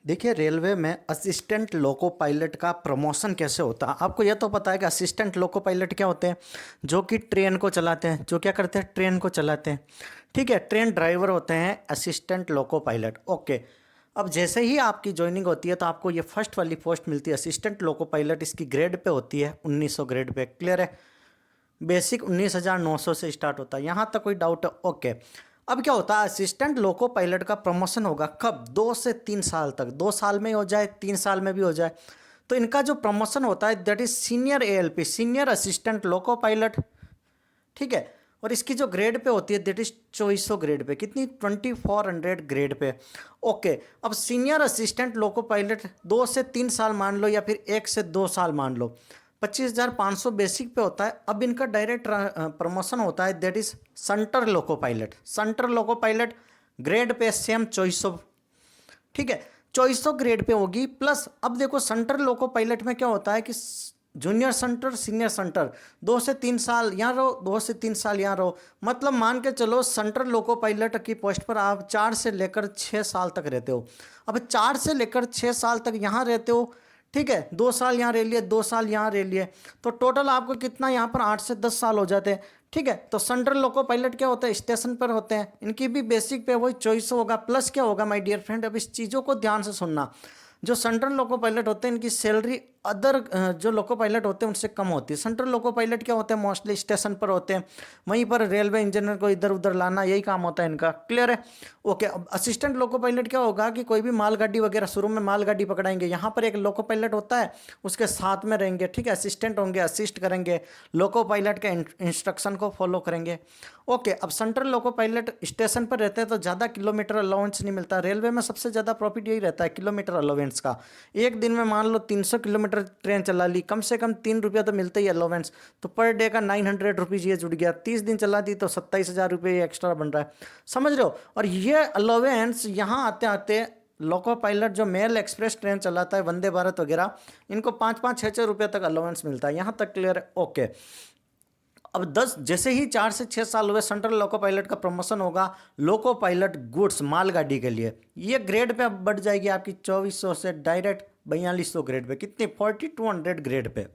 देखिए, रेलवे में assistant loco pilot का प्रमोशन कैसे होता है। आपको यह तो पता है कि असिस्टेंट लोको पायलट क्या होते हैं, जो कि ट्रेन को चलाते हैं। जो क्या करते हैं, ट्रेन को चलाते हैं। ठीक है, ट्रेन ड्राइवर होते हैं असिस्टेंट लोको पायलट। ओके, अब जैसे ही आपकी ज्वाइनिंग होती है तो आपको ये फर्स्ट वाली पोस्ट मिलती है असिस्टेंट लोको पायलट। इसकी ग्रेड पे होती है 1900 ग्रेड पे। क्लियर है। बेसिक 19,900 से स्टार्ट होता है। यहाँ तक कोई डाउट है? ओके। अब क्या होता है, असिस्टेंट लोको पायलट का प्रमोशन होगा कब? 2 से 3 साल तक। 2 साल में ही हो जाए, 3 साल में भी हो जाए। तो इनका जो प्रमोशन होता है that is senior ALP, senior assistant loco pilot. ठीक है। और इसकी जो ग्रेड पे होती है दैट इज 2400 ग्रेड पे। कितनी? 2400 ग्रेड पे। ओके। अब सीनियर असिस्टेंट लोको पायलट 2 से 3 साल मान लो, या फिर 1 से 2 साल मान लो, 25,500 बेसिक पे होता है। अब इनका डायरेक्ट प्रमोशन होता है that is centre loco pilot. Centre loco pilot grade pay same 2400। ठीक है, 2400 ग्रेड पे होगी। प्लस अब देखो, सेंटर लोको पायलट में क्या होता है कि जूनियर सेंटर, सीनियर सेंटर, 2 से 3 साल यहाँ रहो, 2 से 3 साल यहाँ रहो। मतलब मान के चलो सेंटर लोको पायलट की पोस्ट पर आप 4 से लेकर 6 साल तक रहते हो। अब 4 से लेकर 6 साल तक यहाँ रहते हो। ठीक है, 2 साल यहाँ रह लिए, 2 साल यहाँ रह लिए, तो टोटल आपको कितना यहाँ पर 8 से 10 साल हो जाते हैं। ठीक है, तो सेंट्रल लोको पायलट क्या होता है, स्टेशन पर होते हैं। इनकी भी बेसिक पे वही चॉइस होगा। प्लस क्या होगा माय डियर फ्रेंड, अब इस चीज़ों को ध्यान से सुनना। जो सेंट्रल लोको पायलट होते हैं इनकी सैलरी अदर जो लोको पायलट होते हैं उनसे कम होती है। सेंट्रल लोको पायलट क्या होते हैं, मोस्टली स्टेशन पर होते हैं। वहीं पर रेलवे इंजीनियर को इधर उधर लाना, यही काम होता है इनका। क्लियर है। ओके। अब असिस्टेंट लोको पायलट क्या होगा कि कोई भी मालगाड़ी वगैरह, शुरू में मालगाड़ी पकड़ाएंगे, यहाँ पर एक लोको पायलट होता है, उसके साथ में रहेंगे। ठीक है, असिस्टेंट होंगे, असिस्ट करेंगे, लोको पायलट के इंस्ट्रक्शन को फॉलो करेंगे। ओके। अब सेंट्रल लोको पायलट स्टेशन पर रहते हैं तो ज़्यादा किलोमीटर अलाउंस नहीं मिलता। रेलवे में सबसे ज़्यादा प्रॉफिट यही रहता है, किलोमीटर अलाउंस का। एक दिन में मान लो 300 किलोमीटर ट्रेन चला ली, कम से कम 3 रुपया तो मिलते ही अलाउंस। तो पर डे का 900 रुपीज़ ये जुड़ गया। 30 दिन चला दी तो 27,000 रुपये एक्स्ट्रा बन रहा है। समझ रहे हो। और ये अलाउंस यहाँ आते आते लोको पायलट जो मेल एक्सप्रेस ट्रेन चलाता है, वंदे भारत वगैरह, इनको 5-5, 6-6 रुपये तक अलाउंस मिलता है। यहाँ तक क्लियर है? ओके। अब 10 जैसे ही 4 से 6 साल हुए, सेंट्रल लोको पायलट का प्रमोशन होगा लोको पायलट गुड्स, मालगाड़ी के लिए। ये ग्रेड पे अब बढ़ जाएगी आपकी 2400 से डायरेक्ट 4200 ग्रेड पे। कितनी? 4200 ग्रेड पे।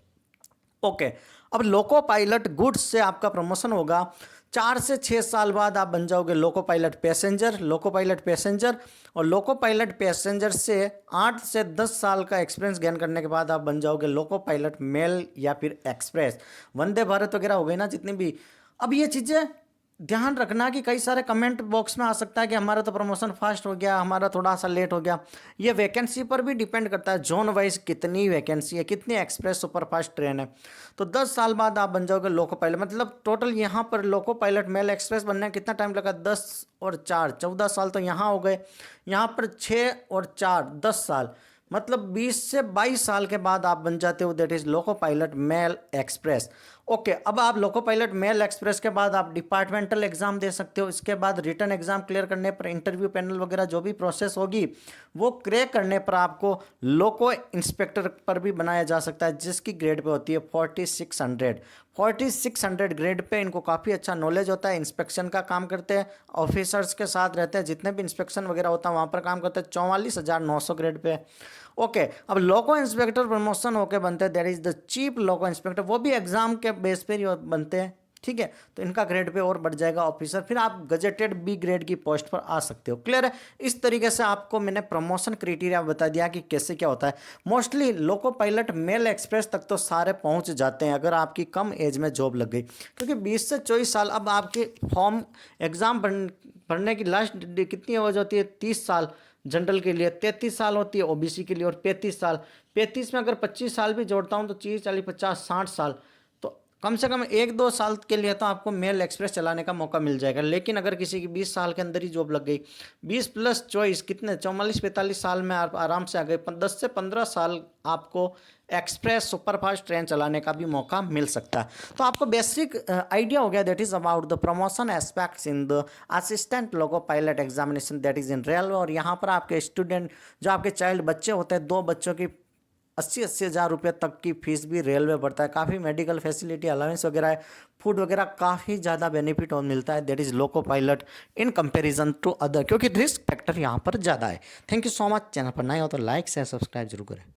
ओके। अब लोको पायलट गुड्स से आपका प्रमोशन होगा 4 से 6 साल बाद आप बन जाओगे loco pilot passenger. Loco pilot passenger और लोको पायलट पैसेंजर से 8 से 10 साल का एक्सपीरियंस गेन करने के बाद आप बन जाओगे लोको पायलट मेल या फिर एक्सप्रेस। वंदे भारत वगैरह हो गई ना जितनी भी। अब ये चीज़ें ध्यान रखना कि कई सारे कमेंट बॉक्स में आ सकता है कि हमारा तो प्रमोशन फास्ट हो गया, हमारा थोड़ा सा लेट हो गया। ये वैकेंसी पर भी डिपेंड करता है, जोन वाइज कितनी वैकेंसी है, कितनी एक्सप्रेस सुपरफास्ट ट्रेन है। तो 10 साल बाद आप बन जाओगे लोको पायलट। मतलब टोटल यहाँ पर लोको पायलट मेल एक्सप्रेस बनने में कितना टाइम लगा? 10 और 4 14 साल तो यहाँ हो गए। यहाँ पर 6 और 4 10 साल, मतलब 20 से 22 साल के बाद आप बन जाते हो that is loco pilot mail express. Okay. अब आप लोको पायलट मेल एक्सप्रेस के बाद आप डिपार्टमेंटल एग्जाम दे सकते हो। इसके बाद रिटर्न एग्जाम क्लियर करने पर, इंटरव्यू पैनल वगैरह जो भी प्रोसेस होगी वो क्रैक करने पर आपको लोको इंस्पेक्टर पर भी बनाया जा सकता है, जिसकी ग्रेड पे होती है 4600। 4600 ग्रेड पे इनको काफ़ी अच्छा नॉलेज होता है। इंस्पेक्शन का काम करते हैं, ऑफिसर्स के साथ रहते हैं, जितने भी इंस्पेक्शन वगैरह होता है वहाँ पर काम करते हैं। 44,900 ग्रेड पे। ओके। अब लोको इंस्पेक्टर प्रमोशन होके बनते हैं that is the chief loco inspector. वो भी एग्जाम के बेस पर ही बनते हैं। ठीक है, तो इनका ग्रेड पे और बढ़ जाएगा ऑफिसर, फिर आप गजेटेड बी ग्रेड की पोस्ट पर आ सकते हो। क्लियर है। इस तरीके से आपको मैंने प्रमोशन क्राइटेरिया बता दिया कि कैसे क्या होता है। Mostly loco pilot mail express तक तो सारे पहुंच जाते हैं अगर आपकी कम एज में जॉब लग गई, क्योंकि 20 से 24 साल। अब आपके फॉर्म एग्जाम भरने की लास्ट कितनी एज होती है? 30 साल जनरल के लिए, 33 साल होती है ओबीसी के लिए, और 35 साल। 35 में अगर 25 साल भी जोड़ता हूँ तो 30, 40, 50, 60 साल। तो कम से कम 1-2 साल के लिए तो आपको मेल एक्सप्रेस चलाने का मौका मिल जाएगा। लेकिन अगर किसी की 20 साल के अंदर ही जॉब लग गई, 20 प्लस 24 कितने, 44-45 साल में आप आराम से आ गए। 10 से 15 साल आपको एक्सप्रेस सुपरफास्ट ट्रेन चलाने का भी मौका मिल सकता है। तो आपको बेसिक आइडिया हो गया that is about the promotion aspects in the assistant loco pilot examination that is in railway. और यहाँ पर आपके स्टूडेंट, जो आपके चाइल्ड बच्चे होते हैं, 2 बच्चों की 80-80 हज़ार रुपये तक की फीस भी रेलवे भरता है। काफ़ी मेडिकल फैसिलिटी अलाउंस वगैरह है, फूड वगैरह काफ़ी ज़्यादा बेनिफिट और मिलता है। That is loco pilot in comparison to other, क्योंकि रिस्क फैक्टर यहाँ पर ज़्यादा है। Thank you so much. Channel पर नए हो तो लाइक शेयर सब्सक्राइब जरूर करें।